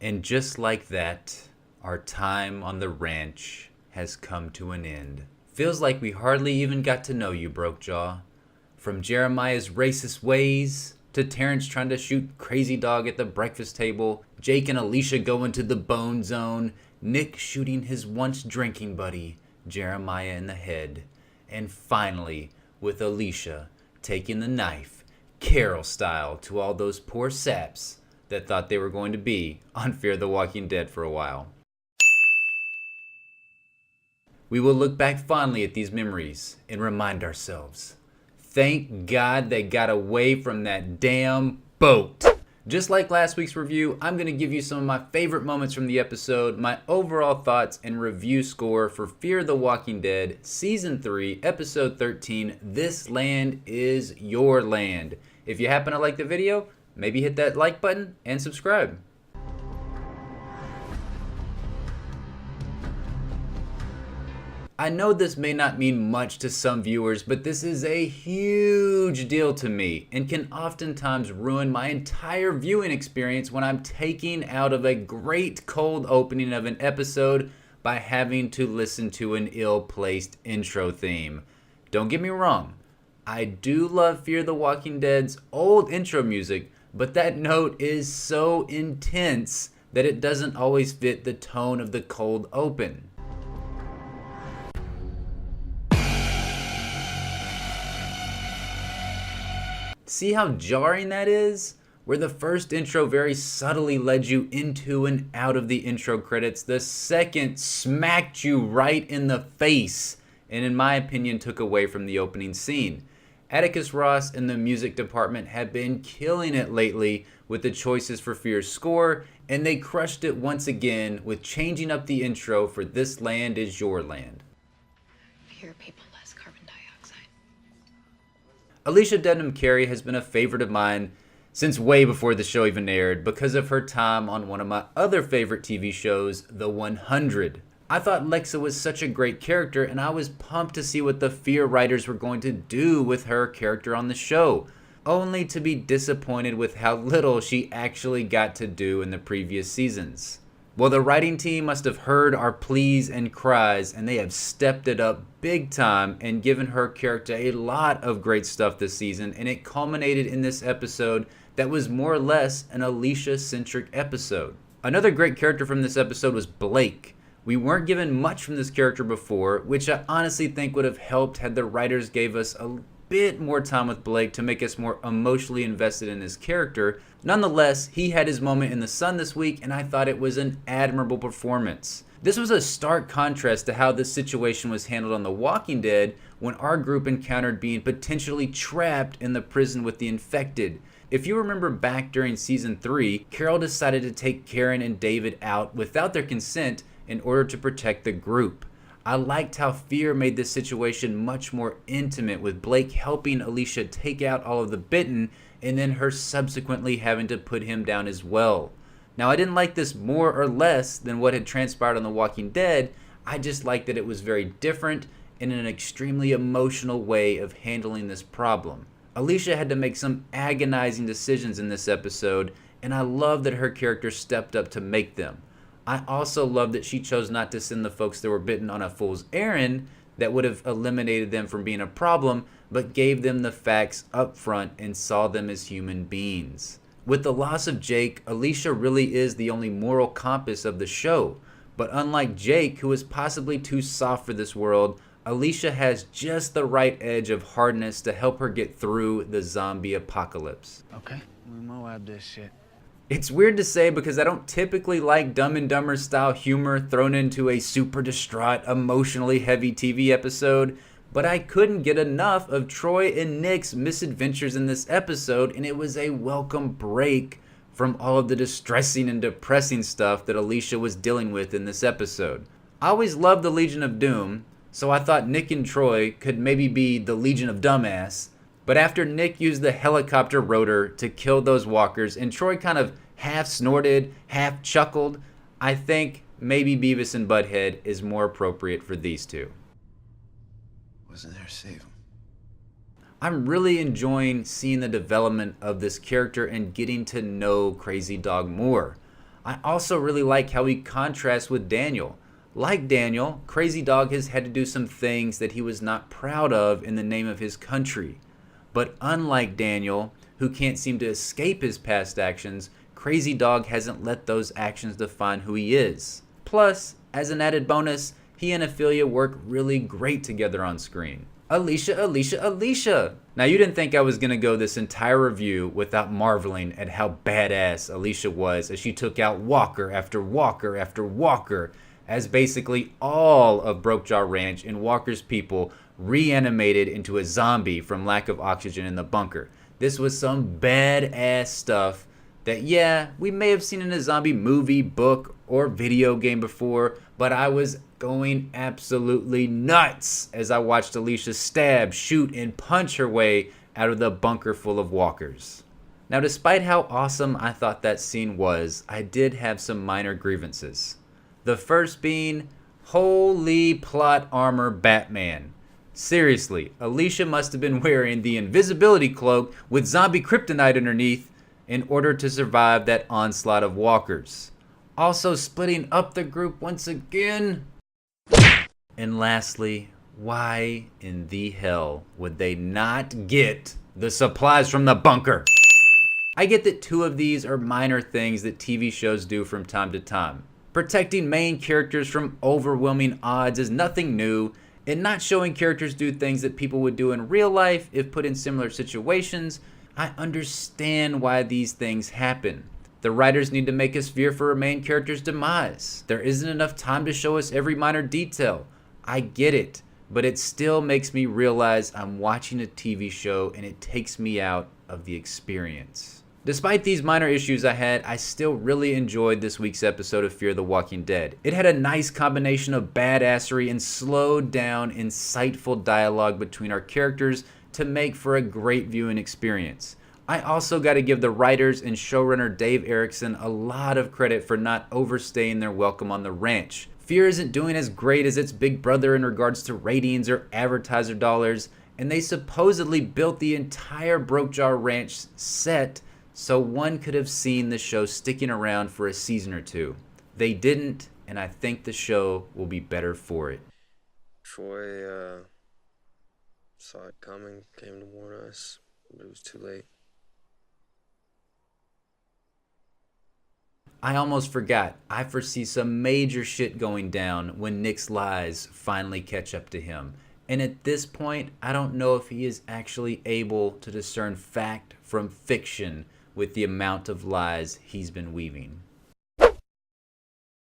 And just like that, our time on the ranch has come to an end. Feels like we hardly even got to know you, Brokejaw. From Jeremiah's racist ways, to Terrence trying to shoot Crazy Dog at the breakfast table, Jake and Alicia going to the bone zone, Nick shooting his once drinking buddy, Jeremiah, in the head, and finally, with Alicia taking the knife, Carol style, to all those poor saps that thought they were going to be on Fear the Walking Dead for a while. We will look back fondly at these memories and remind ourselves, thank God they got away from that damn boat. Just like last week's review, I'm going to give you some of my favorite moments from the episode, my overall thoughts and review score for Fear the Walking Dead Season 3, Episode 13, This Land Is Your Land. If you happen to like the video, maybe hit that like button and subscribe. I know this may not mean much to some viewers, but this is a huge deal to me and can oftentimes ruin my entire viewing experience when I'm taking out of a great cold opening of an episode by having to listen to an ill-placed intro theme. Don't get me wrong, I do love Fear the Walking Dead's old intro music, but that note is so intense that it doesn't always fit the tone of the cold open. See how jarring that is? Where the first intro very subtly led you into and out of the intro credits, the second smacked you right in the face, and in my opinion took away from the opening scene. Atticus Ross and the music department have been killing it lately with the choices for Fear's score, and they crushed it once again with changing up the intro for This Land Is Your Land. Fewer people, less carbon dioxide. Alicia Dedham Carey has been a favorite of mine since way before the show even aired because of her time on one of my other favorite TV shows, The 100. I thought Lexa was such a great character, and I was pumped to see what the Fear writers were going to do with her character on the show, only to be disappointed with how little she actually got to do in the previous seasons. Well, the writing team must have heard our pleas and cries, and they have stepped it up big time and given her character a lot of great stuff this season, and it culminated in this episode that was more or less an Alicia-centric episode. Another great character from this episode was Blake. We weren't given much from this character before, which I honestly think would have helped had the writers gave us a bit more time with Blake to make us more emotionally invested in his character. Nonetheless, he had his moment in the sun this week, and I thought it was an admirable performance. This was a stark contrast to how this situation was handled on The Walking Dead when our group encountered being potentially trapped in the prison with the infected. If you remember back during Season 3, Carol decided to take Karen and David out without their consent in order to protect the group. I liked how Fear made this situation much more intimate, with Blake helping Alicia take out all of the bitten and then her subsequently having to put him down as well. Now, I didn't like this more or less than what had transpired on The Walking Dead. I just liked that it was very different and in an extremely emotional way of handling this problem. Alicia had to make some agonizing decisions in this episode, and I love that her character stepped up to make them. I also love that she chose not to send the folks that were bitten on a fool's errand that would have eliminated them from being a problem, but gave them the facts up front and saw them as human beings. With the loss of Jake, Alicia really is the only moral compass of the show. But unlike Jake, who is possibly too soft for this world, Alicia has just the right edge of hardness to help her get through the zombie apocalypse. Okay, we Moab this shit. It's weird to say because I don't typically like Dumb and Dumber style humor thrown into a super distraught, emotionally heavy TV episode, but I couldn't get enough of Troy and Nick's misadventures in this episode, and it was a welcome break from all of the distressing and depressing stuff that Alicia was dealing with in this episode. I always loved the Legion of Doom, so I thought Nick and Troy could maybe be the Legion of Dumbass. But after Nick used the helicopter rotor to kill those walkers and Troy kind of half snorted, half chuckled, I think maybe Beavis and Butthead is more appropriate for these two. Wasn't there to save him? I'm really enjoying seeing the development of this character and getting to know Crazy Dog more. I also really like how he contrasts with Daniel. Like Daniel, Crazy Dog has had to do some things that he was not proud of in the name of his country. But unlike Daniel, who can't seem to escape his past actions, Crazy Dog hasn't let those actions define who he is. Plus, as an added bonus, he and Ophelia work really great together on screen. Alicia! Now, you didn't think I was going to go this entire review without marveling at how badass Alicia was as she took out Walker after Walker after Walker, as basically all of Brokejaw Ranch and Walker's people reanimated into a zombie from lack of oxygen in the bunker. This was some badass stuff that, yeah, we may have seen in a zombie movie, book, or video game before, but I was going absolutely nuts as I watched Alicia stab, shoot, and punch her way out of the bunker full of walkers. Now, despite how awesome I thought that scene was, I did have some minor grievances. The first being, holy plot armor Batman. Seriously, Alicia must have been wearing the invisibility cloak with zombie kryptonite underneath in order to survive that onslaught of walkers. Also splitting up the group once again. And lastly, why in the hell would they not get the supplies from the bunker? I get that two of these are minor things that TV shows do from time to time. Protecting main characters from overwhelming odds is nothing new, and not showing characters do things that people would do in real life if put in similar situations, I understand why these things happen. The writers need to make us fear for a main character's demise. There isn't enough time to show us every minor detail. I get it, but it still makes me realize I'm watching a TV show and it takes me out of the experience. Despite these minor issues I had, I still really enjoyed this week's episode of Fear the Walking Dead. It had a nice combination of badassery and slowed down, insightful dialogue between our characters to make for a great viewing experience. I also got to give the writers and showrunner Dave Erickson a lot of credit for not overstaying their welcome on the ranch. Fear isn't doing as great as its big brother in regards to ratings or advertiser dollars, and they supposedly built the entire Brokejaw Ranch set so one could have seen the show sticking around for a season or two. They didn't, and I think the show will be better for it. Troy saw it coming, came to warn us, but it was too late. I almost forgot. I foresee some major shit going down when Nick's lies finally catch up to him. And at this point, I don't know if he is actually able to discern fact from fiction with the amount of lies he's been weaving.